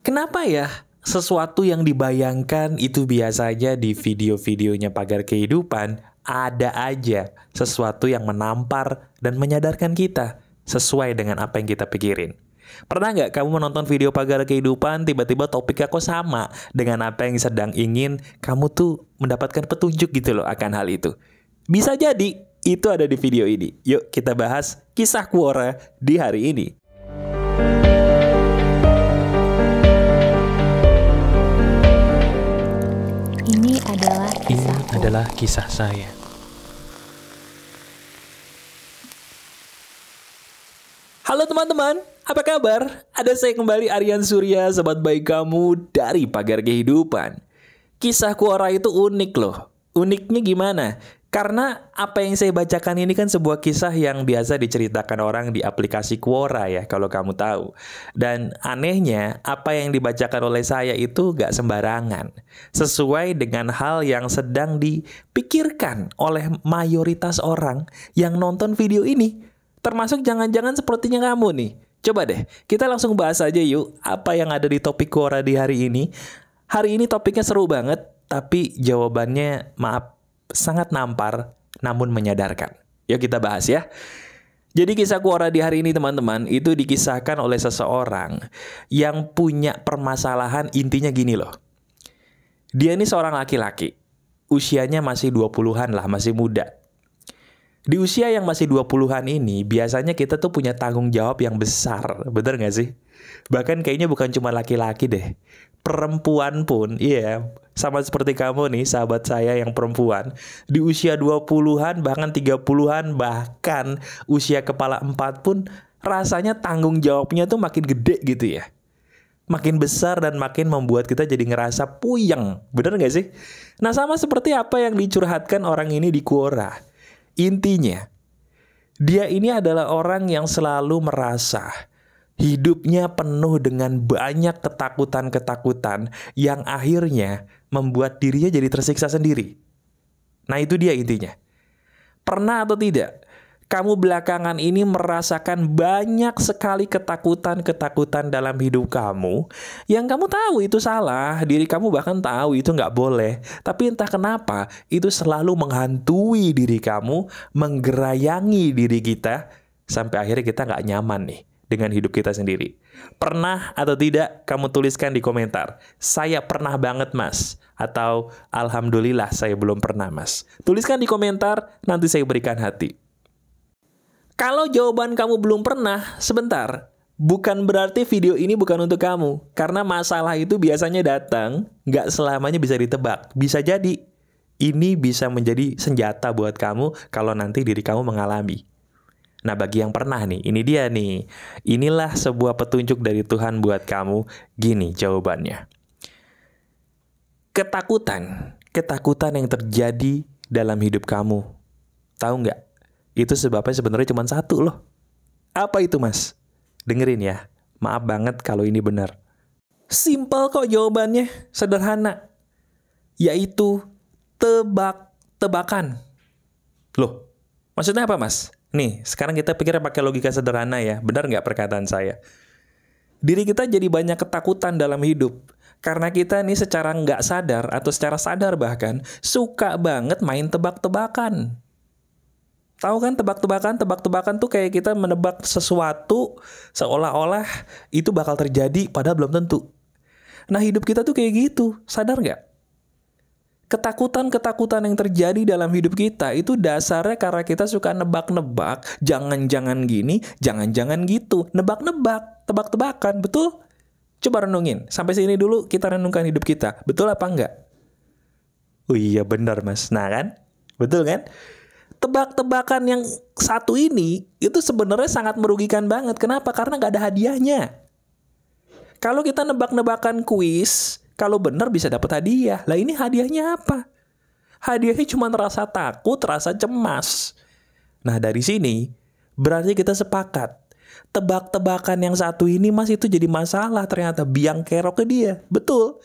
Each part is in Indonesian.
Kenapa ya sesuatu yang dibayangkan itu biasanya di video-videonya Pagar Kehidupan ada aja sesuatu yang menampar dan menyadarkan kita sesuai dengan apa yang kita pikirin. Pernah nggak kamu menonton video Pagar Kehidupan, tiba-tiba topiknya kok sama dengan apa yang sedang ingin kamu tuh mendapatkan petunjuk gitu loh akan hal itu? Bisa jadi itu ada di video ini. Yuk kita bahas kisah Quora di hari ini. Ini adalah kisah saya. Halo teman-teman, apa kabar? Ada saya kembali, Aryan Surya, sahabat baik kamu dari Pagar Kehidupan. Kisah Quora itu unik loh. Uniknya gimana? Karena apa yang saya bacakan ini kan sebuah kisah yang biasa diceritakan orang di aplikasi Quora ya, kalau kamu tahu. Dan anehnya, apa yang dibacakan oleh saya itu gak sembarangan. Sesuai dengan hal yang sedang dipikirkan oleh mayoritas orang yang nonton video ini. Termasuk jangan-jangan sepertinya kamu nih. Coba deh, kita langsung bahas aja yuk apa yang ada di topik Quora di hari ini. Hari ini topiknya seru banget, tapi jawabannya maaf, sangat nampar namun menyadarkan. Yuk kita bahas ya. Jadi kisah Quora di hari ini teman-teman, itu dikisahkan oleh seseorang yang punya permasalahan. Intinya gini loh. Dia ini seorang laki-laki. Usianya masih 20-an lah, masih muda. Di usia yang masih 20-an ini, biasanya kita tuh punya tanggung jawab yang besar. Bener gak sih? Bahkan kayaknya bukan cuma laki-laki deh. Perempuan pun, iya, sama seperti kamu nih, sahabat saya yang perempuan. Di usia 20-an, bahkan 30-an, bahkan usia kepala 4 pun, rasanya tanggung jawabnya tuh makin gede gitu ya. Makin besar dan makin membuat kita jadi ngerasa puyeng. Bener gak sih? Nah, sama seperti apa yang dicurhatkan orang ini di Quora. Intinya, dia ini adalah orang yang selalu merasa hidupnya penuh dengan banyak ketakutan-ketakutan yang akhirnya membuat dirinya jadi tersiksa sendiri. Nah, itu dia intinya. Pernah atau tidak, kamu belakangan ini merasakan banyak sekali ketakutan-ketakutan dalam hidup kamu yang kamu tahu itu salah, diri kamu bahkan tahu itu nggak boleh. Tapi entah kenapa, itu selalu menghantui diri kamu, menggerayangi diri kita, sampai akhirnya kita nggak nyaman nih dengan hidup kita sendiri. Pernah atau tidak, kamu tuliskan di komentar. Saya pernah banget mas, atau alhamdulillah saya belum pernah mas. Tuliskan di komentar, nanti saya berikan hati. Kalau jawaban kamu belum pernah, sebentar. Bukan berarti video ini bukan untuk kamu. Karena masalah itu biasanya datang, nggak selamanya bisa ditebak. Bisa jadi, ini bisa menjadi senjata buat kamu kalau nanti diri kamu mengalami. Nah, bagi yang pernah nih, ini dia nih. Inilah sebuah petunjuk dari Tuhan buat kamu. Gini jawabannya. Ketakutan yang terjadi dalam hidup kamu. Tahu nggak? Itu sebabnya sebenarnya cuma satu loh. Apa itu mas? Dengerin ya. Maaf banget kalau ini benar. Simpel kok jawabannya. Sederhana. Yaitu tebak-tebakan. Loh, maksudnya apa mas? Nih, sekarang kita pikir pakai logika sederhana ya. Benar nggak perkataan saya? Diri kita jadi banyak ketakutan dalam hidup. Karena kita nih secara nggak sadar atau secara sadar bahkan suka banget main tebak-tebakan. Tahu kan tebak-tebakan? Tebak-tebakan tuh kayak kita menebak sesuatu seolah-olah itu bakal terjadi padahal belum tentu. Nah, hidup kita tuh kayak gitu. Sadar nggak? Ketakutan-ketakutan yang terjadi dalam hidup kita itu dasarnya karena kita suka nebak-nebak. Jangan-jangan gini, jangan-jangan gitu. Nebak-nebak, tebak-tebakan, betul? Coba renungin. Sampai sini dulu kita renungkan hidup kita. Betul apa enggak? Oh iya benar mas. Nah kan? Betul kan? Tebak-tebakan yang satu ini itu sebenarnya sangat merugikan banget. Kenapa? Karena nggak ada hadiahnya. Kalau kita nebak-nebakan kuis, kalau benar bisa dapat hadiah. Lah ini hadiahnya apa? Hadiahnya cuma rasa takut, rasa cemas. Nah dari sini berarti kita sepakat. Tebak-tebakan yang satu ini mas itu jadi masalah ternyata. Biang kerok ke dia. Betul.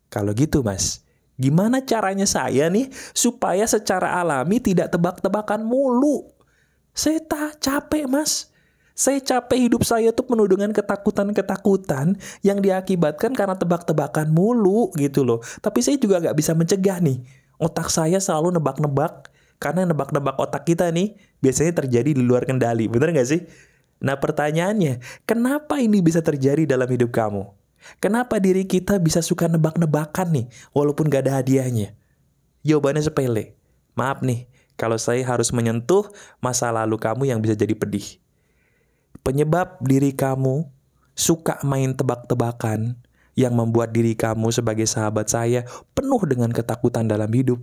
Kalau gitu mas, gimana caranya saya nih supaya secara alami tidak tebak-tebakan mulu? Saya capek mas. Saya capek hidup saya tuh penuh dengan ketakutan-ketakutan yang diakibatkan karena tebak-tebakan mulu gitu loh. Tapi saya juga nggak bisa mencegah nih. Otak saya selalu nebak-nebak. Karena nebak-nebak otak kita nih biasanya terjadi di luar kendali. Bener nggak sih? Nah pertanyaannya, kenapa ini bisa terjadi dalam hidup kamu? Kenapa diri kita bisa suka nebak-nebakan nih walaupun gak ada hadiahnya? Jawabannya sepele. Maaf nih, kalau saya harus menyentuh masa lalu kamu yang bisa jadi pedih. Penyebab diri kamu suka main tebak-tebakan yang membuat diri kamu sebagai sahabat saya penuh dengan ketakutan dalam hidup.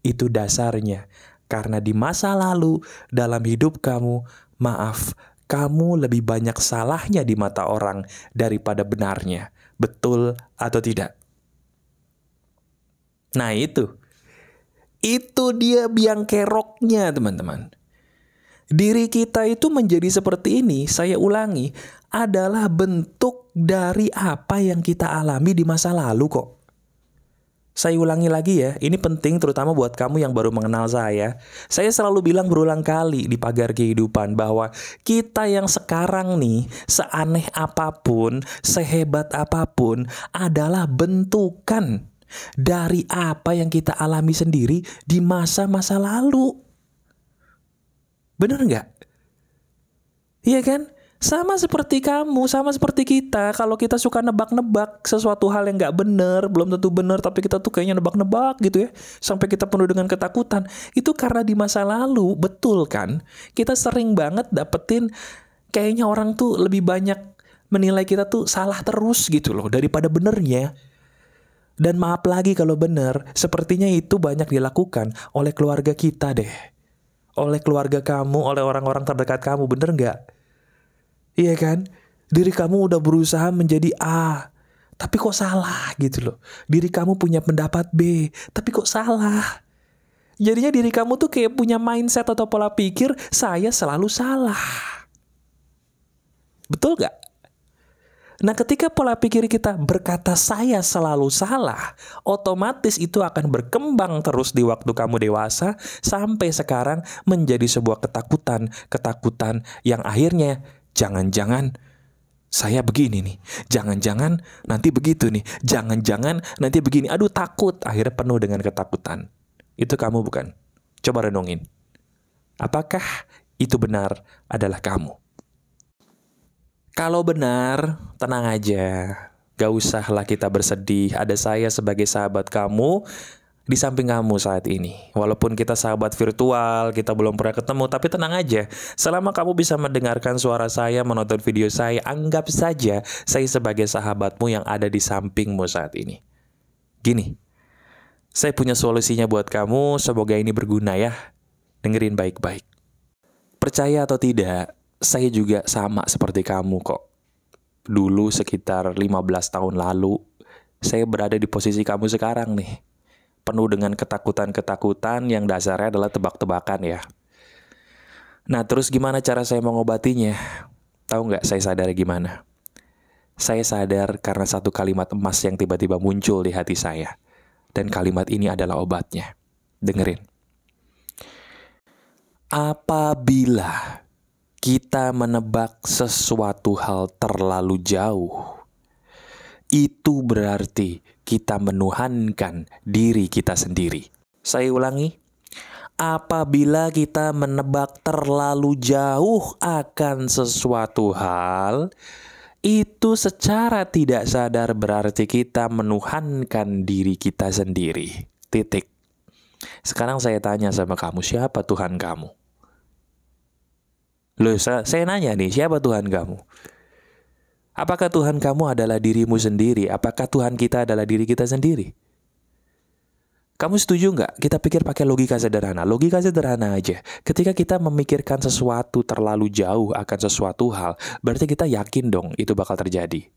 Itu dasarnya karena di masa lalu dalam hidup kamu, maaf, kamu lebih banyak salahnya di mata orang daripada benarnya. Betul atau tidak? Nah itu dia biang keroknya teman-teman. Diri kita itu menjadi seperti ini, saya ulangi, adalah bentuk dari apa yang kita alami di masa lalu kok. Saya ulangi lagi ya, ini penting terutama buat kamu yang baru mengenal saya. Saya selalu bilang berulang kali di Pagar Kehidupan bahwa kita yang sekarang nih, seaneh apapun, sehebat apapun, adalah bentukan dari apa yang kita alami sendiri di masa-masa lalu. Bener nggak? Iya kan? Sama seperti kamu, sama seperti kita. Kalau kita suka nebak-nebak sesuatu hal yang nggak bener, belum tentu bener, tapi kita tuh kayaknya nebak-nebak gitu ya, sampai kita penuh dengan ketakutan. Itu karena di masa lalu, betul kan? Kita sering banget dapetin kayaknya orang tuh lebih banyak menilai kita tuh salah terus gitu loh daripada benernya. Dan maaf lagi kalau bener, sepertinya itu banyak dilakukan oleh keluarga kita deh. Oleh keluarga kamu, oleh orang-orang terdekat kamu, bener nggak? Iya kan? Diri kamu udah berusaha menjadi A, tapi kok salah gitu loh. Diri kamu punya pendapat B, tapi kok salah. Jadinya diri kamu tuh kayak punya mindset atau pola pikir, saya selalu salah. Betul gak? Nah ketika pola pikir kita berkata saya selalu salah, otomatis itu akan berkembang terus di waktu kamu dewasa, sampai sekarang menjadi sebuah ketakutan yang akhirnya jangan-jangan saya begini nih, jangan-jangan nanti begitu nih, jangan-jangan nanti begini, aduh takut, akhirnya penuh dengan ketakutan. Itu kamu bukan? Coba renungin. Apakah itu benar adalah kamu? Kalau benar, tenang aja, gak usahlah kita bersedih, ada saya sebagai sahabat kamu di samping kamu saat ini. Walaupun kita sahabat virtual, kita belum pernah ketemu, tapi tenang aja. Selama kamu bisa mendengarkan suara saya, menonton video saya, anggap saja saya sebagai sahabatmu yang ada di sampingmu saat ini. Gini, saya punya solusinya buat kamu, semoga ini berguna ya. Dengerin baik-baik. Percaya atau tidak, saya juga sama seperti kamu kok. Dulu sekitar 15 tahun lalu, saya berada di posisi kamu sekarang nih. Penuh dengan ketakutan-ketakutan yang dasarnya adalah tebak-tebakan ya. Nah terus gimana cara saya mengobatinya? Tahu nggak saya sadar gimana? Saya sadar karena satu kalimat emas yang tiba-tiba muncul di hati saya. Dan kalimat ini adalah obatnya. Dengerin. Apabila kita menebak sesuatu hal terlalu jauh, itu berarti kita menuhankan diri kita sendiri. Saya ulangi. Apabila kita menebak terlalu jauh akan sesuatu hal, itu secara tidak sadar berarti kita menuhankan diri kita sendiri. Titik. Sekarang saya tanya sama kamu, siapa Tuhan kamu? Loh, saya nanya nih, siapa Tuhan kamu? Apakah Tuhan kamu adalah dirimu sendiri? Apakah Tuhan kita adalah diri kita sendiri? Kamu setuju nggak? Kita pikir pakai logika sederhana. Logika sederhana aja. Ketika kita memikirkan sesuatu terlalu jauh akan sesuatu hal, berarti kita yakin dong itu bakal terjadi.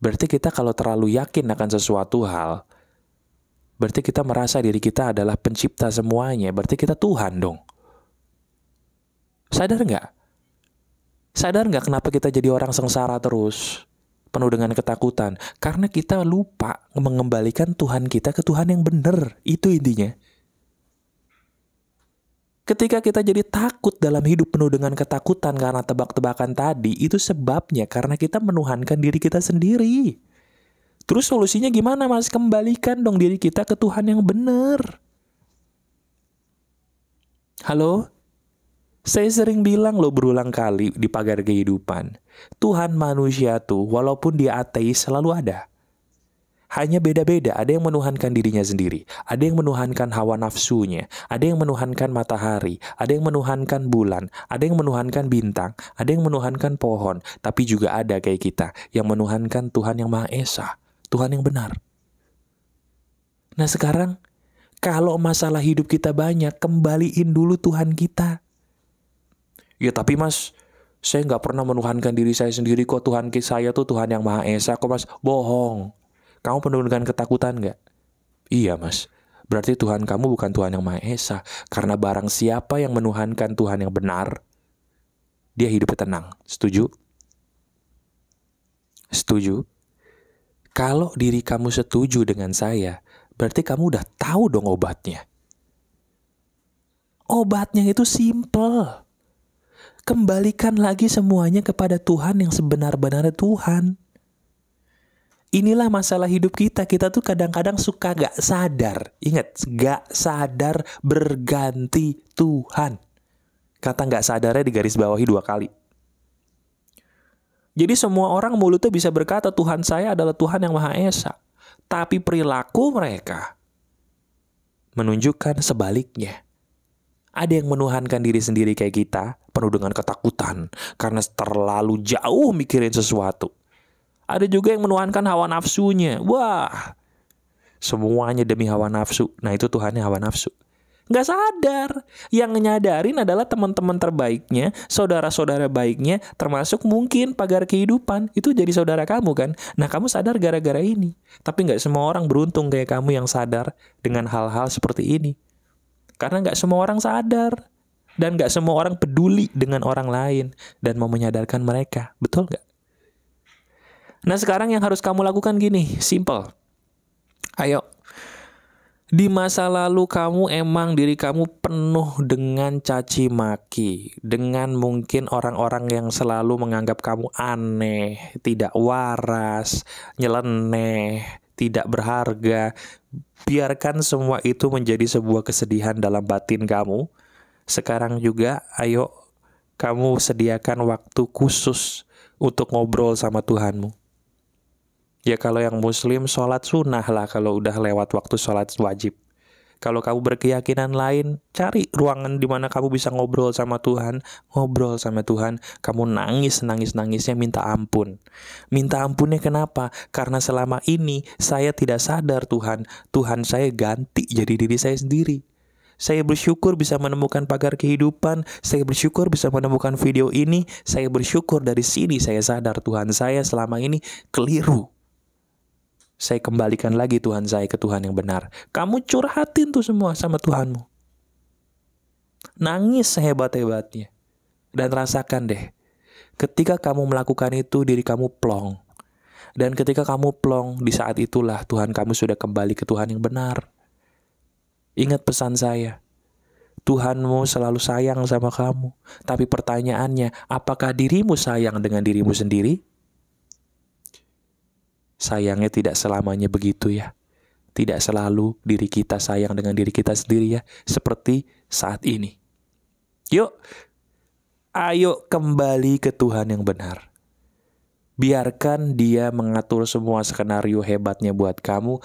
Berarti kita kalau terlalu yakin akan sesuatu hal, berarti kita merasa diri kita adalah pencipta semuanya. Berarti kita Tuhan dong. Sadar nggak? Sadar nggak kenapa kita jadi orang sengsara terus? Penuh dengan ketakutan. Karena kita lupa mengembalikan Tuhan kita ke Tuhan yang benar. Itu intinya. Ketika kita jadi takut dalam hidup penuh dengan ketakutan karena tebak-tebakan tadi, itu sebabnya karena kita menuhankan diri kita sendiri. Terus solusinya gimana, Mas? Kembalikan dong diri kita ke Tuhan yang benar. Halo? Saya sering bilang loh berulang kali di Pagar Kehidupan, Tuhan manusia tuh walaupun dia ateis selalu ada. Hanya beda-beda, ada yang menuhankan dirinya sendiri, ada yang menuhankan hawa nafsunya, ada yang menuhankan matahari, ada yang menuhankan bulan, ada yang menuhankan bintang, ada yang menuhankan pohon, tapi juga ada kayak kita yang menuhankan Tuhan yang Maha Esa, Tuhan yang benar. Nah sekarang, kalau masalah hidup kita banyak, kembaliin dulu Tuhan kita. Ya tapi Mas, saya nggak pernah menuhankan diri saya sendiri kok, Tuhan saya tuh Tuhan yang Maha Esa kok Mas. Bohong. Kamu penuh dengan ketakutan nggak? Iya Mas, berarti Tuhan kamu bukan Tuhan yang Maha Esa. Karena barang siapa yang menuhankan Tuhan yang benar, dia hidupnya tenang. Setuju? Setuju? Kalau diri kamu setuju dengan saya, berarti kamu udah tahu dong obatnya. Obatnya itu simple. Kembalikan lagi semuanya kepada Tuhan yang sebenar-benarnya Tuhan. Inilah masalah hidup kita. Kita tuh kadang-kadang suka gak sadar. Ingat, gak sadar berganti Tuhan. Kata gak sadarnya digarisbawahi 2 kali. Jadi semua orang mulutnya bisa berkata Tuhan saya adalah Tuhan yang Maha Esa. Tapi perilaku mereka menunjukkan sebaliknya. Ada yang menuhankan diri sendiri kayak kita, penuh dengan ketakutan karena terlalu jauh mikirin sesuatu. Ada juga yang menuhankan hawa nafsunya. Wah, semuanya demi hawa nafsu. Nah itu Tuhannya hawa nafsu. Nggak sadar. Yang nyadarin adalah teman-teman terbaiknya, saudara-saudara baiknya, termasuk mungkin Pagar Kehidupan. Itu jadi saudara kamu kan. Nah kamu sadar gara-gara ini. Tapi nggak semua orang beruntung kayak kamu yang sadar dengan hal-hal seperti ini. Karena nggak semua orang sadar. Dan nggak semua orang peduli dengan orang lain. Dan mau menyadarkan mereka. Betul nggak? Nah sekarang yang harus kamu lakukan gini, simple. Ayo, di masa lalu kamu emang diri kamu penuh dengan caci maki, dengan mungkin orang-orang yang selalu menganggap kamu aneh, tidak waras, nyeleneh, tidak berharga. Biarkan semua itu menjadi sebuah kesedihan dalam batin kamu. Sekarang juga, ayo kamu sediakan waktu khusus untuk ngobrol sama Tuhanmu. Ya kalau yang muslim sholat sunnah lah kalau udah lewat waktu sholat wajib. Kalau kamu berkeyakinan lain, cari ruangan di mana kamu bisa ngobrol sama Tuhan. Ngobrol sama Tuhan, kamu nangis-nangisnya minta ampun. Minta ampunnya kenapa? Karena selama ini saya tidak sadar Tuhan saya ganti jadi diri saya sendiri. Saya bersyukur bisa menemukan Pagar Kehidupan. Saya bersyukur bisa menemukan video ini. Saya bersyukur dari sini saya sadar Tuhan saya selama ini keliru. Saya kembalikan lagi Tuhan saya ke Tuhan yang benar. Kamu curhatin tuh semua sama Tuhanmu. Nangis sehebat-hebatnya. Dan rasakan deh. Ketika kamu melakukan itu, diri kamu plong. Dan ketika kamu plong, di saat itulah Tuhan kamu sudah kembali ke Tuhan yang benar. Ingat pesan saya. Tuhanmu selalu sayang sama kamu. Tapi pertanyaannya, apakah dirimu sayang dengan dirimu sendiri? Sayangnya tidak selamanya begitu ya. Tidak selalu diri kita sayang dengan diri kita sendiri ya. Seperti saat ini. Yuk, ayo kembali ke Tuhan yang benar. Biarkan Dia mengatur semua skenario hebatnya buat kamu.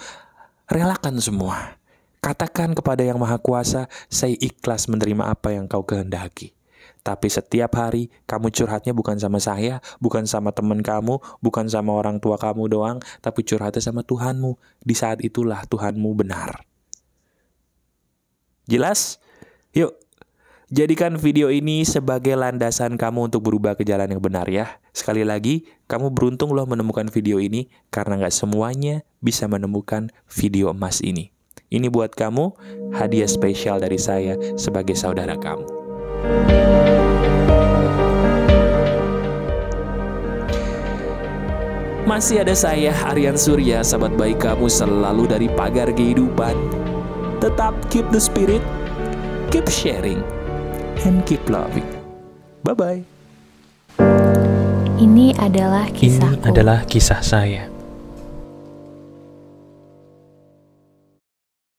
Relakan semua. Katakan kepada Yang Maha Kuasa, saya ikhlas menerima apa yang kau kehendaki. Tapi setiap hari kamu curhatnya bukan sama saya, bukan sama teman kamu, bukan sama orang tua kamu doang, tapi curhatnya sama Tuhanmu. Di saat itulah Tuhanmu benar. Jelas? Yuk, jadikan video ini sebagai landasan kamu untuk berubah ke jalan yang benar ya. Sekali lagi, kamu beruntung loh menemukan video ini, karena gak semuanya bisa menemukan video emas ini. Ini buat kamu, hadiah spesial dari saya sebagai saudara kamu. Masih ada saya, Aryan Surya, sahabat baik kamu selalu dari Pagar Kehidupan. Tetap keep the spirit, keep sharing, and keep loving. Bye-bye. Ini adalah kisahku. Ini adalah kisah saya.